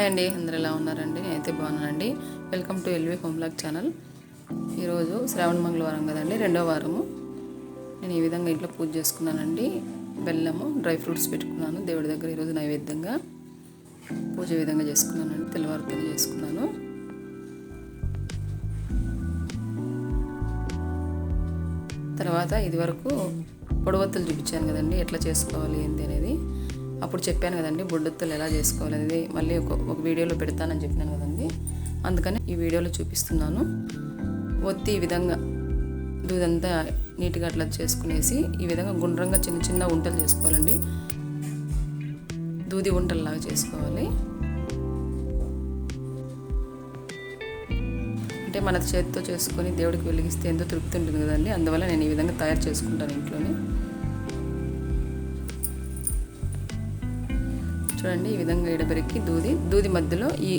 Hi అండి, అందరు ఎలా ఉన్నారండి? నేనైతే బాగున్నానండి. Welcome to LV home blog channel. ఈరోజు శ్రావణ మంగళవారం కదండి, 2వ వారము. నేను ఈ విధంగా ఇంట్లో పూజ చేసుకున్నానండి. బెల్లము, డ్రై ఫ్రూట్స్ పెట్టుకున్నాను దేవుడి దగ్గర. ఈరోజు నైవేద్యంగా పూజ విధంగా చేసుకున్నానండి. తెల్లవారుతో చేసుకున్నాను. తర్వాత ఇది వరకు పొడవత్తులు చూపించాను కదండి, ఎట్లా చేసుకోవాలి ఏంటి అనేది. అప్పుడు చెప్పాను కదండి బొడ్డొత్తులు ఎలా చేసుకోవాలి అనేది. మళ్ళీ ఒక వీడియోలో పెడతానని చెప్పినాను కదండి, అందుకని ఈ వీడియోలో చూపిస్తున్నాను. ఒత్తి ఈ విధంగా దూదంతా నీట్గా అట్లా చేసుకునేసి ఈ విధంగా గుండ్రంగా చిన్న చిన్న వంటలు చేసుకోవాలండి. దూది వంటల్లాగా చేసుకోవాలి. అంటే మన చేతితో చేసుకొని దేవుడికి వెలిగిస్తే ఎంతో తృప్తి ఉంటుంది కదండి. అందువల్ల నేను ఈ విధంగా తయారు చేసుకుంటాను ఇంట్లోనే. చూడండి, ఈ విధంగా ఎడబెరికి దూది మధ్యలో ఈ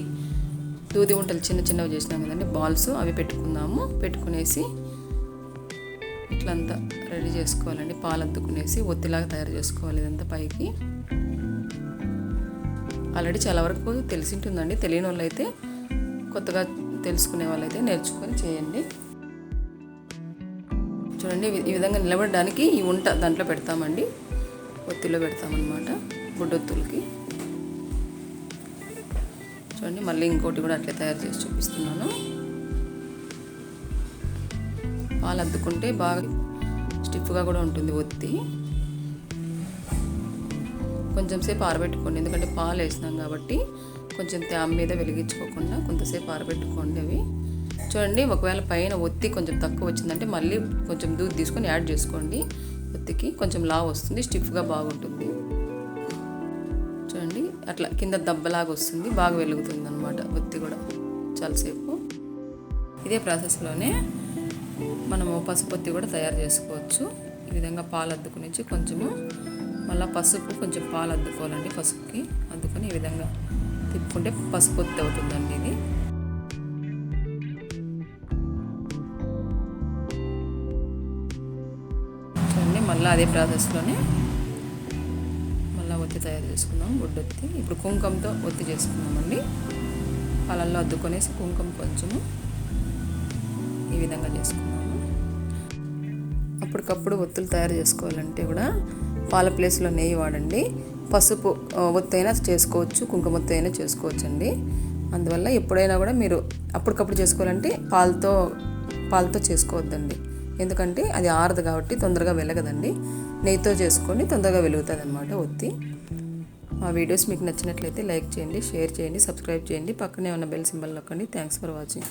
దూది వంటలు చిన్న చిన్నవి చేసినాం కదండి, బాల్స్ అవి పెట్టుకుందాము. పెట్టుకునేసి ఇట్లంతా రెడీ చేసుకోవాలండి. పాలు అద్దుకునేసి ఒత్తిలాగా తయారు చేసుకోవాలి. ఇదంతా పైకి ఆల్రెడీ చాలా వరకు తెలిసి ఉంటుందండి. తెలియని వాళ్ళు అయితే, కొత్తగా తెలుసుకునే వాళ్ళైతే నేర్చుకొని చేయండి. చూడండి, ఈ విధంగా నిలబడడానికి ఈ వంట దాంట్లో పెడతామండి. ఒత్తిలో పెడతామన్నమాట, బొడ్డొత్తులకి. చూడండి, మళ్ళీ ఇంకోటి కూడా అట్లే తయారు చేసి చూపిస్తున్నాను. పాలు అద్దుకుంటే బాగా స్టిఫ్గా కూడా ఉంటుంది ఒత్తి. కొంచెం సేపు ఆరబెట్టుకోండి, ఎందుకంటే పాలు వేసినాం కాబట్టి కొంచెం తేమ మీద వెలిగించుకోకుండా కొంతసేపు ఆరబెట్టుకోండి అవి. చూడండి, ఒకవేళ పైన ఒత్తి కొంచెం తక్కువ వచ్చిందంటే మళ్ళీ కొంచెం దూది తీసుకొని యాడ్ చేసుకోండి. ఒత్తికి కొంచెం లావు వస్తుంది, స్టిఫ్గా బాగుంటుంది. చూడండి, అట్లా కింద దెబ్బలాగా వస్తుంది, బాగా వెలుగుతుంది అన్నమాట ఒత్తి కూడా చాలాసేపు. ఇదే ప్రాసెస్లోనే మనము పసుపు ఒత్తి కూడా తయారు చేసుకోవచ్చు. ఈ విధంగా పాలు అద్దుకునేసి కొంచెము మళ్ళీ పసుపు కొంచెం పాలు అద్దుకోవాలండి. పసుపుకి అద్దుకొని ఈ విధంగా తిప్పుకుంటే పసుపు ఒత్తి అవుతుందండి ఇది. చూడండి, మళ్ళీ అదే ప్రాసెస్లోనే ఒత్తి తయారు చేసుకున్నాం, బొడ్డొత్తి. ఇప్పుడు కుంకుమతో ఒత్తి చేసుకున్నామండి. పాలల్లో అద్దుకొనేసి కుంకుమ కొంచెము ఈ విధంగా చేసుకున్నాము. అప్పటికప్పుడు ఒత్తులు తయారు చేసుకోవాలంటే కూడా పాల ప్లేస్లో నెయ్యి వాడండి. పసుపు ఒత్తి అయినా చేసుకోవచ్చు, కుంకుమ ఒత్తి అయినా చేసుకోవచ్చు అండి. అందువల్ల ఎప్పుడైనా కూడా మీరు అప్పటికప్పుడు చేసుకోవాలంటే పాలతో చేసుకోవద్దండి. ఎందుకంటే అది ఆరదు కాబట్టి తొందరగా వెలగదండి. నెయ్యితో చేసుకోండి, తొందరగా వెలుగుతుంది అన్నమాట ఒత్తి. మా వీడియోస్ మీకు నచ్చినట్లయితే లైక్ చేయండి, షేర్ చేయండి, సబ్స్క్రైబ్ చేయండి. పక్కనే ఉన్న బెల్ సింబల్ నొక్కండి. Thanks for watching.